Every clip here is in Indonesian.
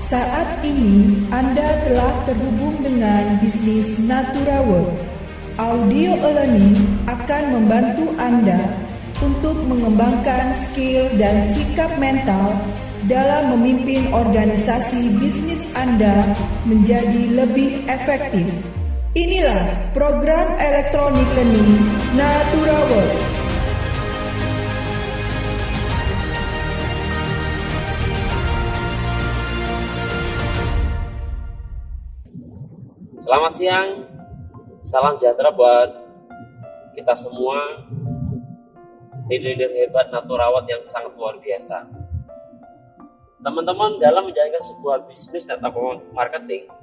Saat ini Anda telah terhubung dengan bisnis Natura World. Audio e-learning akan membantu Anda untuk mengembangkan skill dan sikap mental dalam memimpin organisasi bisnis Anda menjadi lebih efektif. Inilah program elektronik learning Natura World. Selamat siang, salam sejahtera buat kita semua, leader-leader hebat Naturawat yang sangat luar biasa. Teman-teman, dalam menjalankan sebuah bisnis network marketing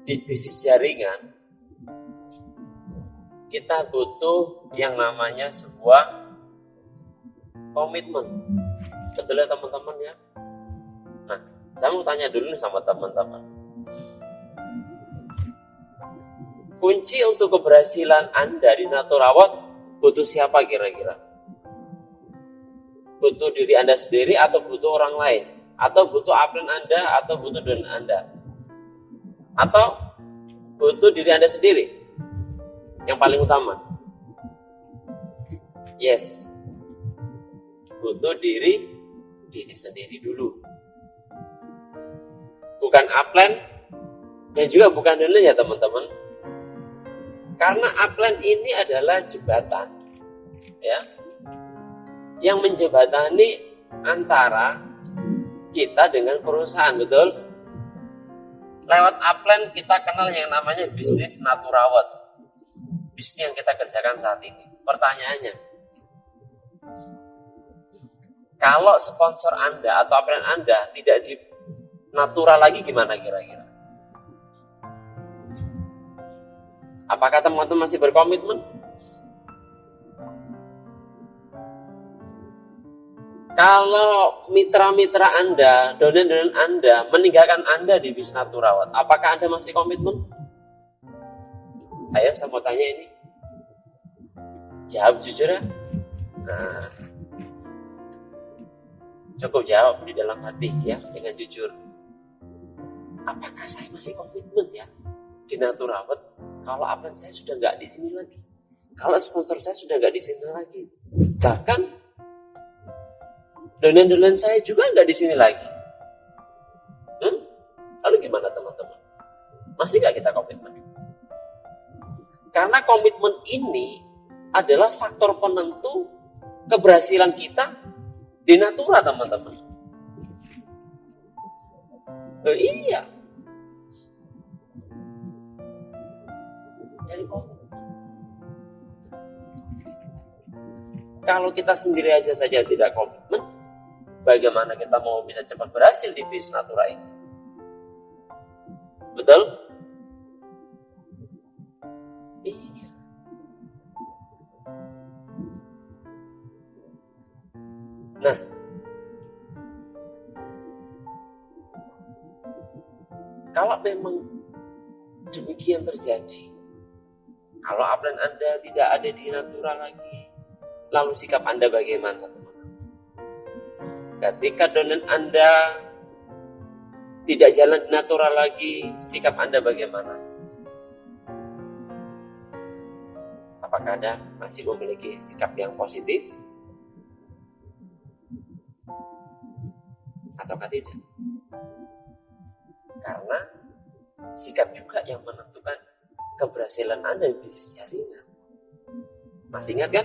di bisnis jaringan, kita butuh yang namanya sebuah komitmen. Betul ya teman-teman ya? Nah, saya mau tanya dulu nih sama teman-teman. Kunci untuk keberhasilan Anda di Naturawat butuh siapa kira-kira? Butuh diri Anda sendiri atau butuh orang lain? Atau butuh upline Anda atau butuh downline Anda? Atau butuh diri Anda sendiri? Yang paling utama. Yes. Butuh diri sendiri dulu. Bukan upline dan juga bukan downline ya teman-teman. Karena upline ini adalah jembatan, ya, yang menjembatani antara kita dengan perusahaan, betul? Lewat upline kita kenal yang namanya bisnis Naturawat, bisnis yang kita kerjakan saat ini. Pertanyaannya, kalau sponsor Anda atau upline Anda tidak di Natura lagi, gimana kira-kira? Apakah teman-teman masih berkomitmen? Kalau mitra-mitra Anda, donen-donen Anda meninggalkan Anda di bisnis Naturawat, apakah Anda masih komitmen? Ayo, saya mau tanya ini. Jawab jujur ya. Nah, cukup jawab di dalam hati ya, dengan jujur. Apakah saya masih komitmen ya di Naturawat? Kalau upline saya sudah nggak di sini lagi, kalau sponsor saya sudah nggak di sini lagi, bahkan donen-donen saya juga nggak di sini lagi. Lalu gimana teman-teman? Masih nggak kita komitmen? Karena komitmen ini adalah faktor penentu keberhasilan kita di Natura, teman-teman. Iya. Dari komitmen. Kalau kita sendiri aja saja tidak komitmen, bagaimana kita mau bisa cepat berhasil di bisnis Natura ini? Betul? Iya. Nah, kalau memang demikian terjadi, kalau upline Anda tidak ada di Natura lagi, lalu sikap Anda bagaimana, teman-teman? Ketika donen Anda tidak jalan di Natura lagi, sikap Anda bagaimana? Apakah Anda masih memiliki sikap yang positif? Ataukah tidak? Karena sikap juga yang menentukan keberhasilan Anda di bisnis jaringan. Masih ingat kan?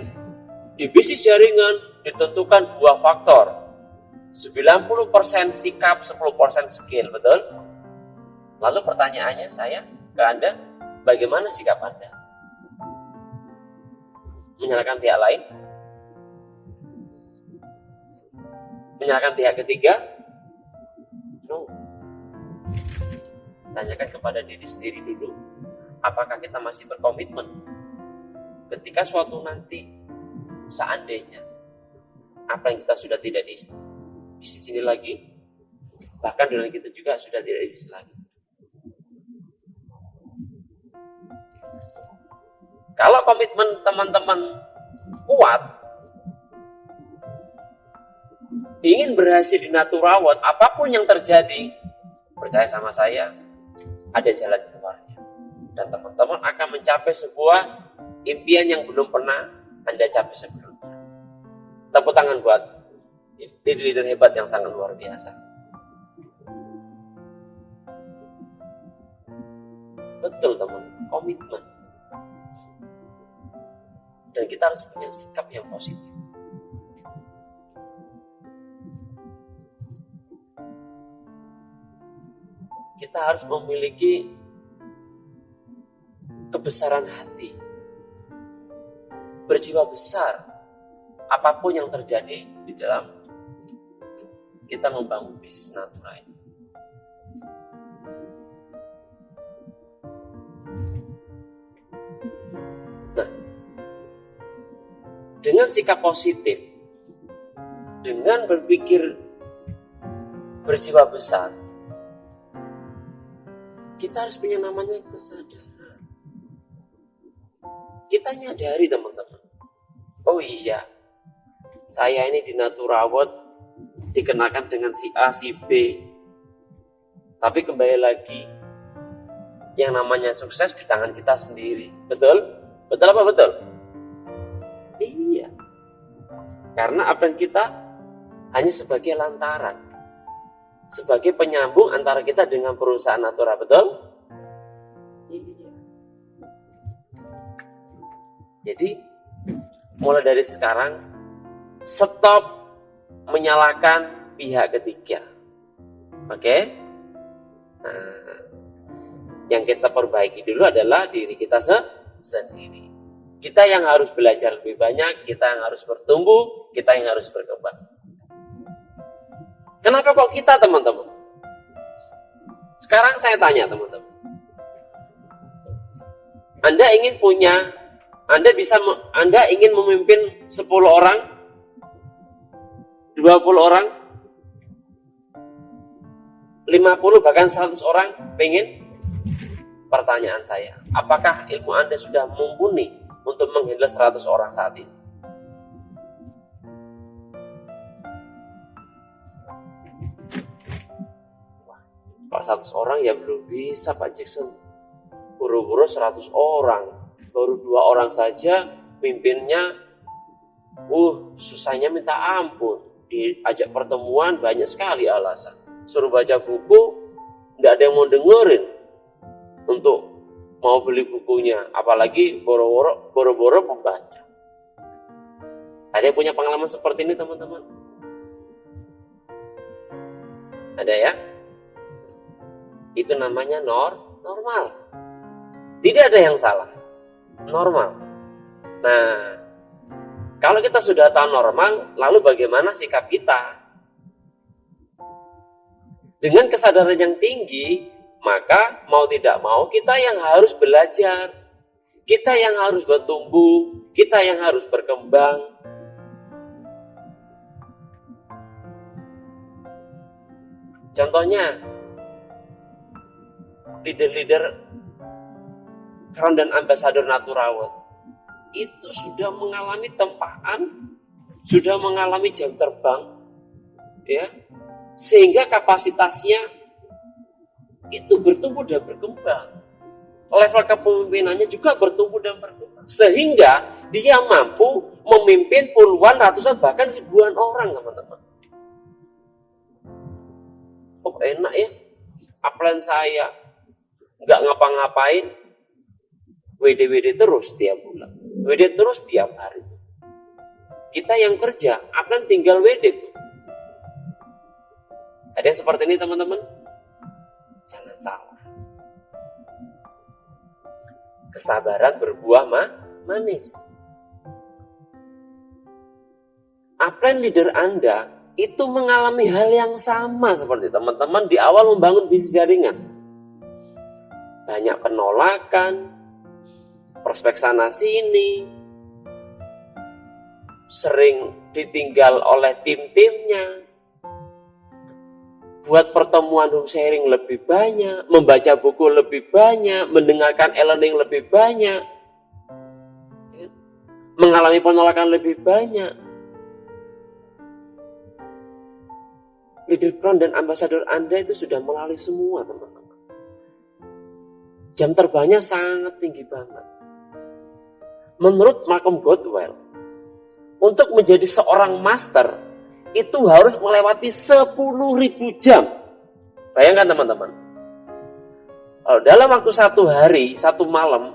Di bisnis jaringan ditentukan dua faktor. 90% sikap, 10% skill, betul? Lalu pertanyaannya saya ke Anda, bagaimana sikap Anda? Menyalahkan pihak lain? Menyalahkan pihak ketiga? No. Tanyakan kepada diri sendiri dulu, apakah kita masih berkomitmen? Ketika suatu nanti, seandainya apa yang kita sudah tidak di bisnis ini lagi, bahkan dengan kita juga sudah tidak di bisnis lagi. Kalau komitmen teman-teman kuat, ingin berhasil di Naturawat, apapun yang terjadi, percaya sama saya, ada jalan keluarnya. Dan teman-teman akan mencapai sebuah impian yang belum pernah Anda capai sebelumnya. Tepuk tangan buat leader hebat yang sangat luar biasa. Betul teman, komitmen. Dan kita harus punya sikap yang positif. Kita harus memiliki kebesaran hati, berjiwa besar, apapun yang terjadi di dalam kita membangun bisnis Natura ini. Nah, dengan sikap positif, dengan berpikir berjiwa besar, kita harus punya namanya kesadaran. Kita nyadari teman-teman, oh iya, saya ini di Naturawat dikenakan dengan si A, si B. Tapi kembali lagi, yang namanya sukses di tangan kita sendiri. Betul? Betul apa betul? Iya. Karena apa yang kita hanya sebagai lantaran, sebagai penyambung antara kita dengan perusahaan Natura, betul? Iya. Jadi, mulai dari sekarang, stop menyalahkan pihak ketiga. Oke? Nah, yang kita perbaiki dulu adalah diri kita sendiri. Kita yang harus belajar lebih banyak, kita yang harus bertumbuh, kita yang harus berkembang. Kenapa kok kita, teman-teman? Sekarang saya tanya, teman-teman. Anda ingin memimpin 10 orang, 20 orang, 50 bahkan 100 orang pengen? Pertanyaan saya, apakah ilmu Anda sudah mumpuni untuk menghandle 100 orang saat ini? Kalau 100 orang ya belum bisa Pak Jackson. Buru-buru 100 orang. Baru 2 orang saja pimpinnya. Susahnya minta ampun. Diajak pertemuan banyak sekali alasan. Suruh baca buku, tidak ada yang mau dengerin. Untuk mau beli bukunya. Apalagi boro-boro membaca. Ada yang punya pengalaman seperti ini teman-teman? Ada ya? Itu namanya normal. Tidak ada yang salah. Normal. Nah, kalau kita sudah tahu normal, lalu bagaimana sikap kita? Dengan kesadaran yang tinggi, maka mau tidak mau kita yang harus belajar. Kita yang harus bertumbuh, kita yang harus berkembang. Contohnya, leader-leader Crown dan Ambasador Naturawat itu sudah mengalami tempaan, sudah mengalami jam terbang, ya, sehingga kapasitasnya itu bertumbuh dan berkembang. Level kepemimpinannya juga bertumbuh dan berkembang, sehingga dia mampu memimpin puluhan, ratusan, bahkan ribuan orang, teman-teman. Oh enak ya, upline saya nggak ngapa-ngapain, WD terus tiap bulan, WD terus tiap hari. Kita yang kerja akan tinggal WD. Ada yang seperti ini teman-teman? Jangan salah. Kesabaran berbuah manis. Upline leader Anda itu mengalami hal yang sama seperti teman-teman di awal membangun bisnis jaringan. Banyak penolakan, prospek sana sini, sering ditinggal oleh tim-timnya, buat pertemuan home sharing lebih banyak, membaca buku lebih banyak, mendengarkan e-learning lebih banyak, mengalami penolakan lebih banyak. leaderboard dan ambasador Anda itu sudah melalui semua, teman-teman. Jam terbangnya sangat tinggi banget. Menurut Malcolm Gladwell, untuk menjadi seorang master itu harus melewati 10.000 jam. Bayangkan teman-teman. Kalau dalam waktu 1 hari, 1 malam,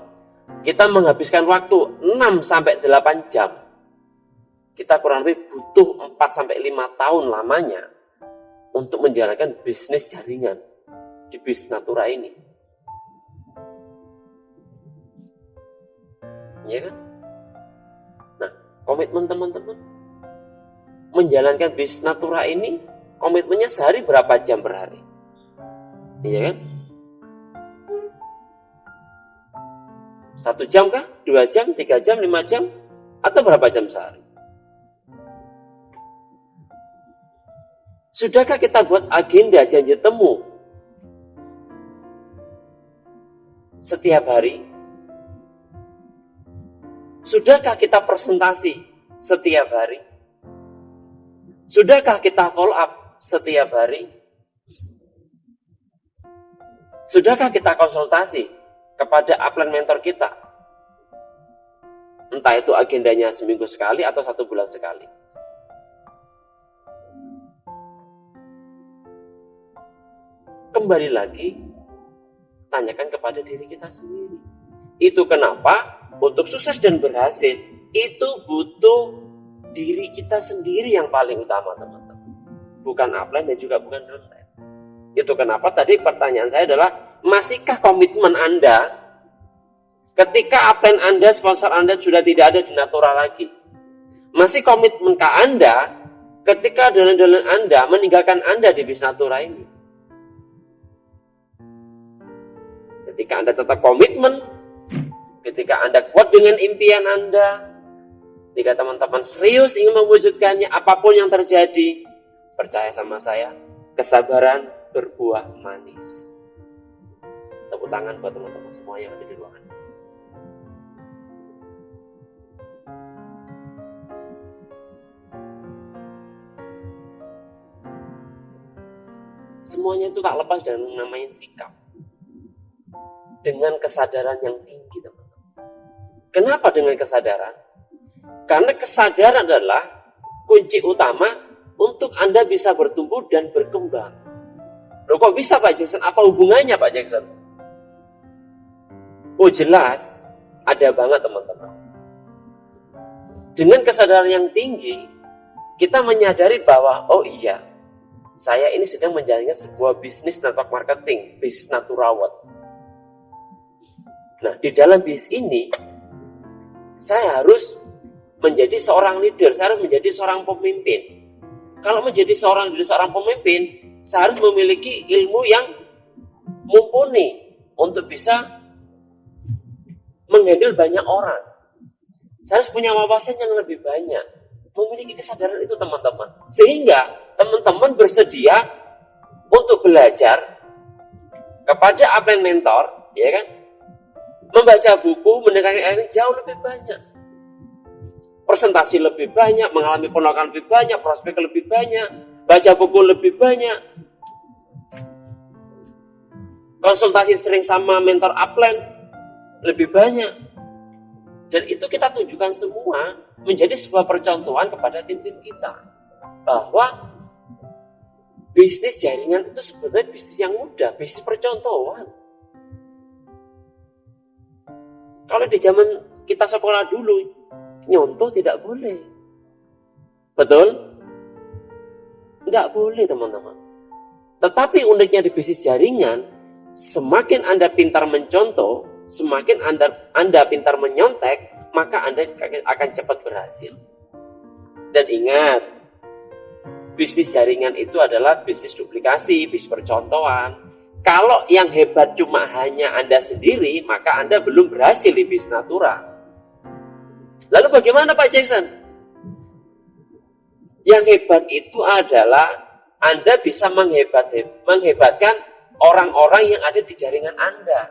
kita menghabiskan waktu 6-8 jam. Kita kurang lebih butuh 4-5 tahun lamanya untuk menjalankan bisnis jaringan di Bis Natura ini. Ya kan? Nah, komitmen teman-teman menjalankan Bis Natura ini, komitmennya sehari berapa jam per hari? Iya kan? 1 jam kah? 2 jam? 3 jam? 5 jam? Atau berapa jam sehari? Sudahkah kita buat agenda janji temu setiap hari? Sudahkah kita presentasi setiap hari? Sudahkah kita follow up setiap hari? Sudahkah kita konsultasi kepada upline mentor kita? Entah itu agendanya seminggu sekali atau 1 bulan sekali. Kembali lagi, tanyakan kepada diri kita sendiri. Itu kenapa untuk sukses dan berhasil, itu butuh diri kita sendiri yang paling utama, teman-teman. Bukan upline dan juga bukan downline. Itu kenapa tadi pertanyaan saya adalah, masihkah komitmen Anda ketika upline Anda, sponsor Anda sudah tidak ada di Natura lagi? Masih komitmenkah Anda ketika downline Anda meninggalkan Anda di Bis Natura ini? Ketika Anda tetap komitmen, ketika Anda kuat dengan impian Anda, ketika teman-teman serius ingin mewujudkannya, apapun yang terjadi, percaya sama saya, kesabaran berbuah manis. Tepuk tangan buat teman-teman semua yang ada di ruangan. Semuanya itu tak lepas dari namanya sikap. Dengan kesadaran yang tinggi, teman-teman. Kenapa dengan kesadaran? Karena kesadaran adalah kunci utama untuk Anda bisa bertumbuh dan berkembang. Loh, kok bisa Pak Jackson? Apa hubungannya Pak Jackson? Oh jelas, ada banget teman-teman. Dengan kesadaran yang tinggi, kita menyadari bahwa, oh iya, saya ini sedang menjalankan sebuah bisnis network marketing, Bis Natura World. Nah, di dalam bis ini, saya harus menjadi seorang leader, saya harus menjadi seorang pemimpin. Kalau menjadi seorang pemimpin, saya harus memiliki ilmu yang mumpuni untuk bisa menghandle banyak orang. Saya harus punya wawasan yang lebih banyak. Memiliki kesadaran itu, teman-teman. Sehingga teman-teman bersedia untuk belajar kepada upline mentor, ya kan? Membaca buku, mendengarkan ilmu jauh lebih banyak. Presentasi lebih banyak, mengalami penolakan lebih banyak, prospek lebih banyak, baca buku lebih banyak. Konsultasi sering sama mentor upline lebih banyak. Dan itu kita tunjukkan semua menjadi sebuah percontohan kepada tim-tim kita. Bahwa bisnis jaringan itu sebenarnya bisnis yang mudah, bisnis percontohan. Kalau di zaman kita sekolah dulu, nyontoh tidak boleh. Betul? Tidak boleh, teman-teman. Tetapi uniknya di bisnis jaringan, semakin Anda pintar mencontoh, semakin Anda pintar menyontek, maka Anda akan cepat berhasil. Dan ingat, bisnis jaringan itu adalah bisnis duplikasi, bisnis percontohan. Kalau yang hebat cuma hanya Anda sendiri, maka Anda belum berhasil di Bis Natura. Lalu bagaimana Pak Jackson? Yang hebat itu adalah Anda bisa menghebatkan orang-orang yang ada di jaringan Anda.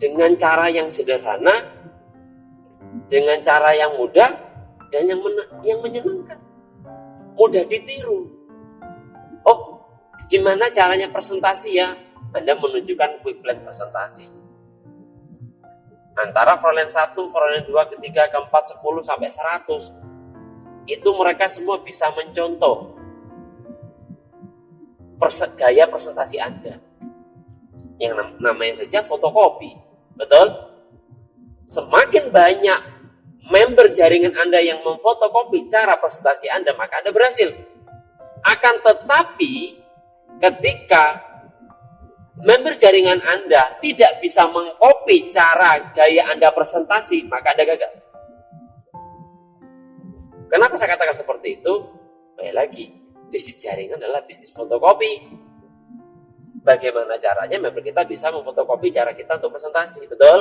Dengan cara yang sederhana, dengan cara yang mudah dan yang menyenangkan, mudah ditiru. Oh, gimana caranya presentasi ya? Anda menunjukkan quick plan presentasi. Antara Frontline 1, Frontline 2, ketiga, keempat, 10 sampai 100. Itu mereka semua bisa mencontoh gaya presentasi Anda. Yang namanya saja fotokopi. Betul? Semakin banyak member jaringan Anda yang memfotokopi cara presentasi Anda, maka Anda berhasil. Akan tetapi, ketika member jaringan Anda tidak bisa mengcopy cara gaya Anda presentasi, maka Anda gagal. Kenapa saya katakan seperti itu? Baik lagi, bisnis jaringan adalah bisnis fotokopi. Bagaimana caranya member kita bisa memfotokopi cara kita untuk presentasi, betul?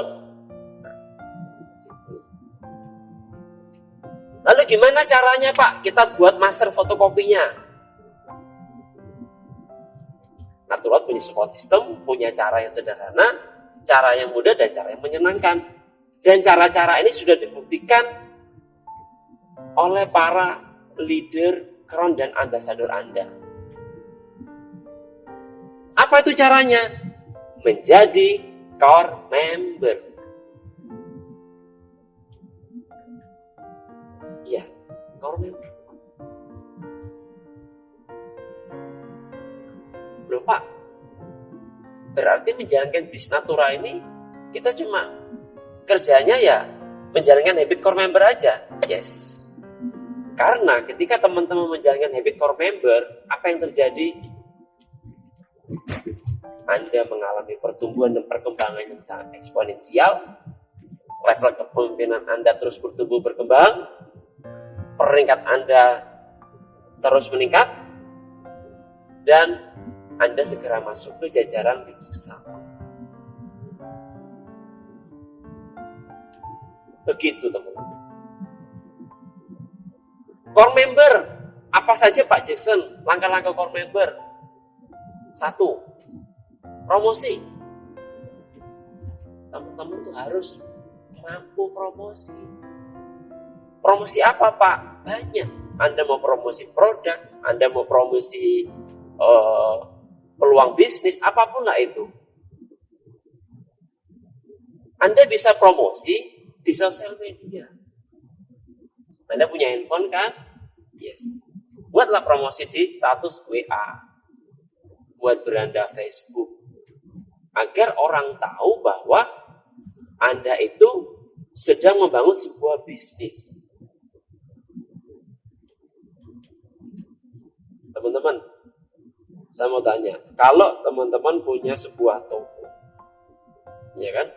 Lalu gimana caranya Pak? Kita buat master fotokopinya. Natural punya support system, punya cara yang sederhana, cara yang mudah, dan cara yang menyenangkan. Dan cara-cara ini sudah dibuktikan oleh para leader, crown, dan ambasador Anda. Apa itu caranya? Menjadi core member. Ya, core member. Loh Pak, berarti menjalankan bisnis Natura ini kita cuma kerjanya ya menjalankan habit core member aja. Yes. Karena ketika teman-teman menjalankan habit core member, apa yang terjadi? Anda mengalami pertumbuhan dan perkembangan yang sangat eksponensial. Level kepemimpinan Anda terus bertumbuh berkembang. Peringkat Anda terus meningkat. Dan Anda segera masuk ke jajaran bisnis club. Begitu teman-teman. Core member, apa saja Pak Jackson? Langkah-langkah core member. 1. Promosi. Teman-teman tuh harus mampu promosi. Promosi apa Pak? Banyak. Anda mau promosi produk, Anda mau promosi peluang bisnis, apapun lah itu. Anda bisa promosi di sosial media. Anda punya handphone kan? Yes. Buatlah promosi di status WA. Buat beranda Facebook. Agar orang tahu bahwa Anda itu sedang membangun sebuah bisnis. Teman-teman, saya mau tanya, kalau teman-teman punya sebuah toko, ya kan?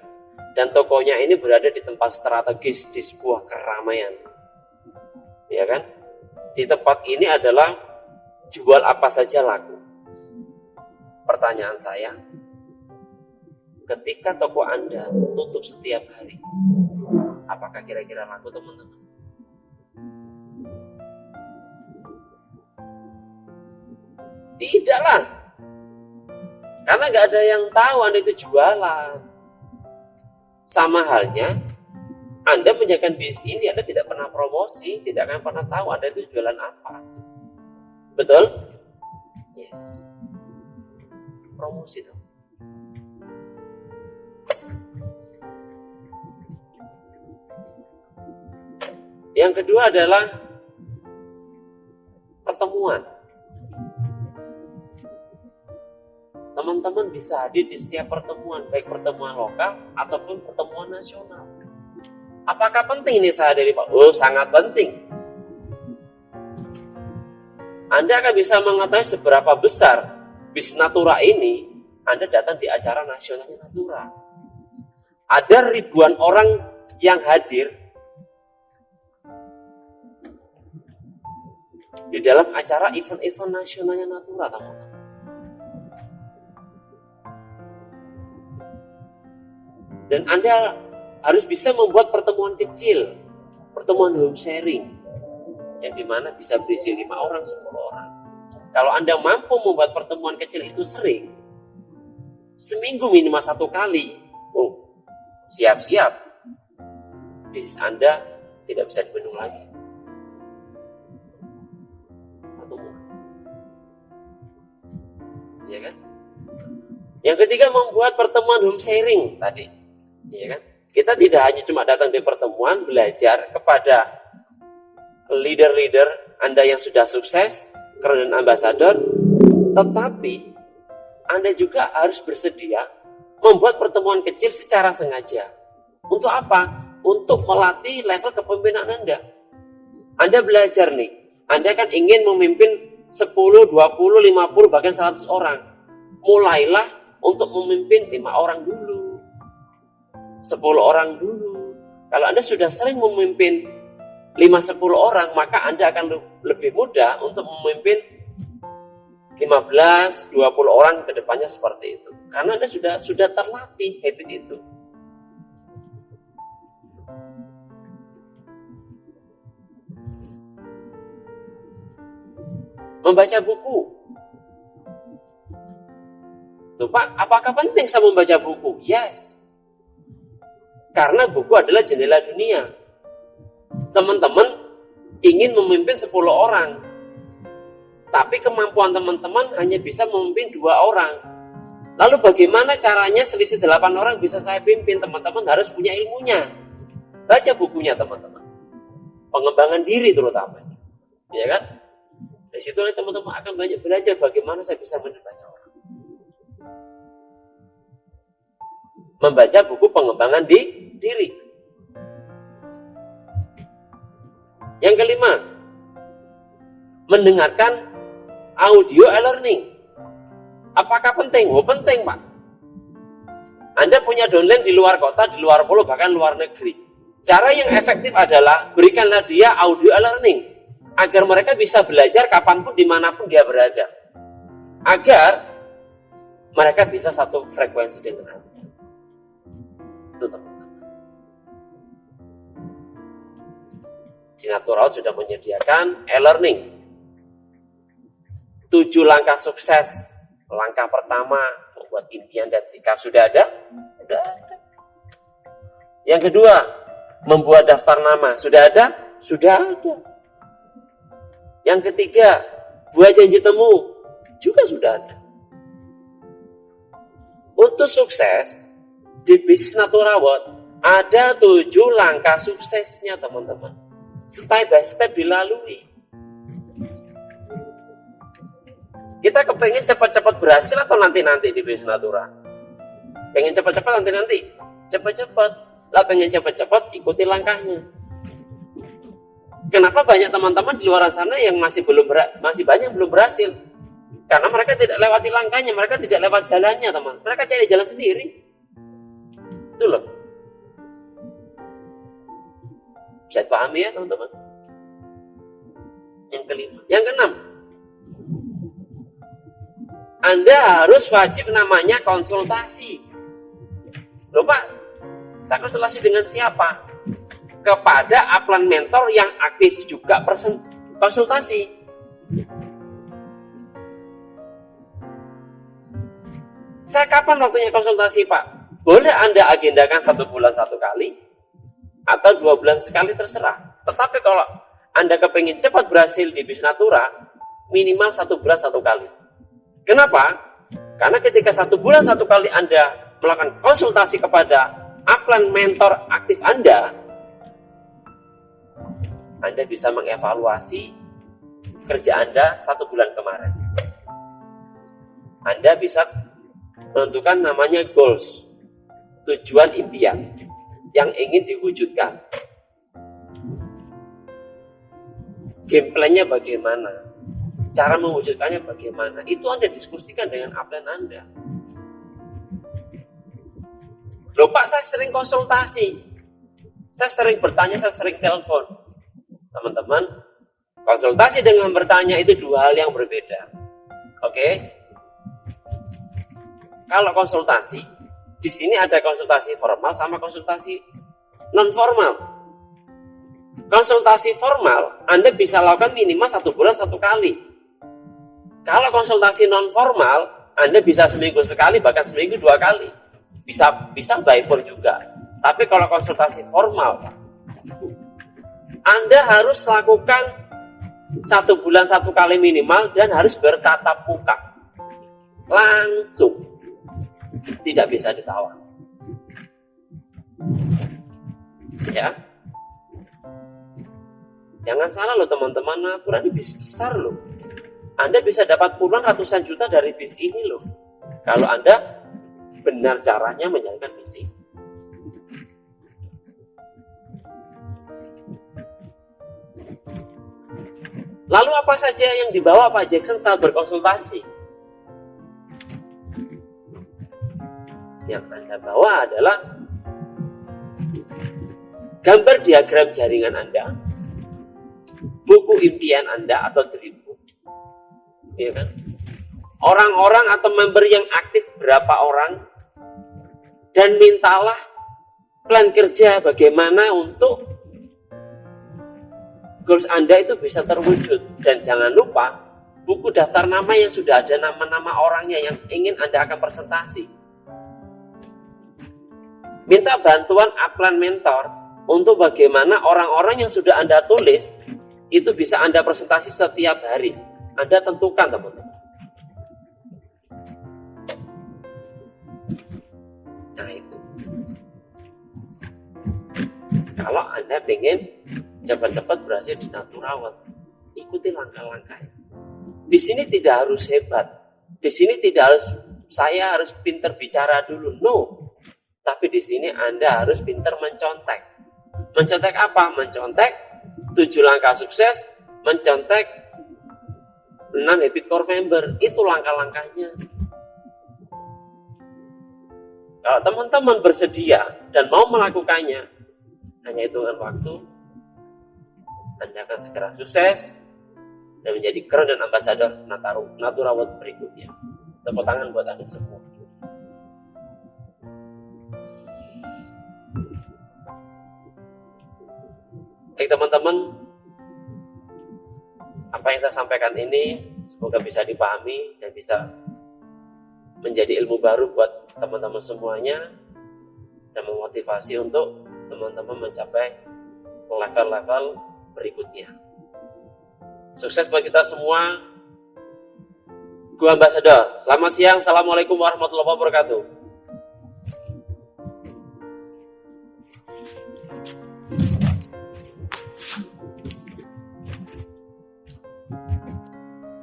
Dan tokonya ini berada di tempat strategis di sebuah keramaian, ya kan? Di tempat ini adalah jual apa saja laku. Pertanyaan saya, ketika toko Anda tutup setiap hari, apakah kira-kira laku teman-teman? Tidaklah. Karena nggak ada yang tahu Anda itu jualan. Sama halnya, Anda menjalankan bisnis ini, Anda tidak pernah promosi, tidak akan pernah tahu Anda itu jualan apa. Betul? Yes. Promosi dong. Yang kedua adalah pertemuan. Teman-teman bisa hadir di setiap pertemuan, baik pertemuan lokal ataupun pertemuan nasional. Apakah penting ini saya hadiri Pak? Oh, sangat penting. Anda akan bisa mengetahui seberapa besar bisnis Natura ini. Anda datang di acara nasionalnya Natura. Ada ribuan orang yang hadir di dalam acara event-event nasionalnya Natura, teman-teman. Dan Anda harus bisa membuat pertemuan kecil, pertemuan home sharing, yang dimana bisa berisi 5 orang, 10 orang. Kalau Anda mampu membuat pertemuan kecil itu sering, seminggu minimal 1 kali, oh, siap-siap. bisnis Anda tidak bisa dibendung lagi. Pertemuan. Ya kan? Yang ketiga, membuat pertemuan home sharing tadi. Ya kan? Kita tidak hanya cuma datang di pertemuan, belajar kepada leader-leader Anda yang sudah sukses, keren ambasador, tetapi Anda juga harus bersedia membuat pertemuan kecil secara sengaja. Untuk apa? Untuk melatih level kepemimpinan Anda. Anda belajar nih, Anda kan ingin memimpin 10, 20, 50, bahkan 100 orang. Mulailah untuk memimpin 5 orang dulu, 10 orang dulu. Kalau Anda sudah sering memimpin 5-10 orang, maka Anda akan lebih mudah untuk memimpin 15-20 orang ke depannya seperti itu. Karena Anda sudah terlatih habit itu. Membaca buku. Tuh Pak, apakah penting saya membaca buku? Yes. Karena buku adalah jendela dunia. Teman-teman ingin memimpin 10 orang. Tapi kemampuan teman-teman hanya bisa memimpin 2 orang. Lalu bagaimana caranya selisih 8 orang bisa saya pimpin? Teman-teman harus punya ilmunya. Baca bukunya teman-teman. Pengembangan diri terutama. Ya kan? Dari situ teman-teman akan banyak belajar bagaimana saya bisa memimpin banyak orang. Membaca buku pengembangan diri. Yang kelima, mendengarkan audio e-learning. Apakah penting? Oh penting Pak. Anda punya downline di luar kota, di luar pulau, bahkan luar negeri. Cara yang efektif adalah berikanlah dia audio e-learning agar mereka bisa belajar kapanpun, dimanapun dia berada. Agar mereka bisa satu frekuensi dengan Anda. Itu teman-teman. Di Natural sudah menyediakan e-learning 7 langkah sukses. Langkah pertama, membuat impian dan sikap. Sudah ada? Sudah ada. Yang kedua, membuat daftar nama. Sudah ada? Sudah ada. Yang ketiga, buat janji temu. Juga sudah ada. Untuk sukses di bisnis Natural World ada 7 langkah suksesnya teman-teman. Step by step dilalui. Kita kepengen cepat-cepat berhasil atau nanti-nanti di bisnis Natural? Pengen cepat-cepat nanti-nanti? Cepat-cepat. Lah pengen cepat-cepat ikuti langkahnya. Kenapa banyak teman-teman di luar sana yang masih banyak belum berhasil? Karena mereka tidak lewati langkahnya, mereka tidak lewat jalannya teman. Mereka cari jalan sendiri. Itu loh. Bisa pahami ya teman-teman? Yang kelima. Yang keenam. Anda harus wajib namanya konsultasi. Loh Pak, saya konsultasi dengan siapa? Kepada upline mentor yang aktif juga konsultasi. Saya kapan waktunya konsultasi Pak? Boleh Anda agendakan 1 bulan 1 kali atau 2 bulan sekali terserah. Tetapi kalau Anda kepingin cepat berhasil di bisnis Natural, minimal 1 bulan 1 kali. Kenapa? Karena ketika 1 bulan 1 kali Anda melakukan konsultasi kepada upline mentor aktif Anda bisa mengevaluasi kerja Anda 1 bulan kemarin. Anda bisa menentukan namanya goals, tujuan impian yang ingin diwujudkan. Game plan-nya bagaimana? Cara mewujudkannya bagaimana? Itu Anda diskusikan dengan upline Anda. Loh Pak, saya sering konsultasi. Saya sering bertanya, saya sering telepon. Teman-teman, konsultasi dengan bertanya itu 2 hal yang berbeda. Oke? Kalau konsultasi, di sini ada konsultasi formal sama konsultasi non formal. Konsultasi formal Anda bisa lakukan minimal 1 bulan 1 kali. Kalau konsultasi non formal Anda bisa seminggu sekali, bahkan seminggu 2 kali. Bisa by phone juga. Tapi kalau konsultasi formal Anda harus lakukan 1 bulan 1 kali minimal dan harus bertatap muka. Langsung. Tidak bisa ditawar. Ya. Jangan salah loh teman-teman, Natura ini bis besar loh. Anda bisa dapat puluhan ratusan juta dari bis ini loh. Kalau Anda benar caranya menjalankan bis ini. Lalu apa saja yang dibawa Pak Jackson saat berkonsultasi? Yang Anda bawa adalah gambar diagram jaringan Anda, buku impian Anda atau dream book, ya kan? Orang-orang atau member yang aktif berapa orang, dan mintalah plan kerja bagaimana untuk goals Anda itu bisa terwujud. Dan jangan lupa buku daftar nama yang sudah ada nama-nama orangnya yang ingin Anda akan presentasi. Minta bantuan upline mentor untuk bagaimana orang-orang yang sudah Anda tulis itu bisa Anda presentasi setiap hari. Anda tentukan teman-teman. Nah itu. Kalau Anda pengen cepat-cepat berhasil di Naturawan, ikuti langkah-langkahnya. Di sini tidak harus hebat. Di sini tidak harus saya harus pinter bicara dulu. No. Tapi di sini Anda harus pinter mencontek. Mencontek apa? Mencontek 7 langkah sukses, mencontek 6 habit core member. Itu langkah-langkahnya. Kalau teman-teman bersedia dan mau melakukannya, hanya hitungan waktu, Anda akan segera sukses dan menjadi keren dan ambasador Natura World berikutnya. Tepuk tangan buat Anda semua. Baik teman-teman, apa yang saya sampaikan ini semoga bisa dipahami dan bisa menjadi ilmu baru buat teman-teman semuanya dan memotivasi untuk teman-teman mencapai level-level berikutnya. Sukses buat kita semua. Gua Ambassador. Selamat siang. Assalamualaikum warahmatullahi wabarakatuh.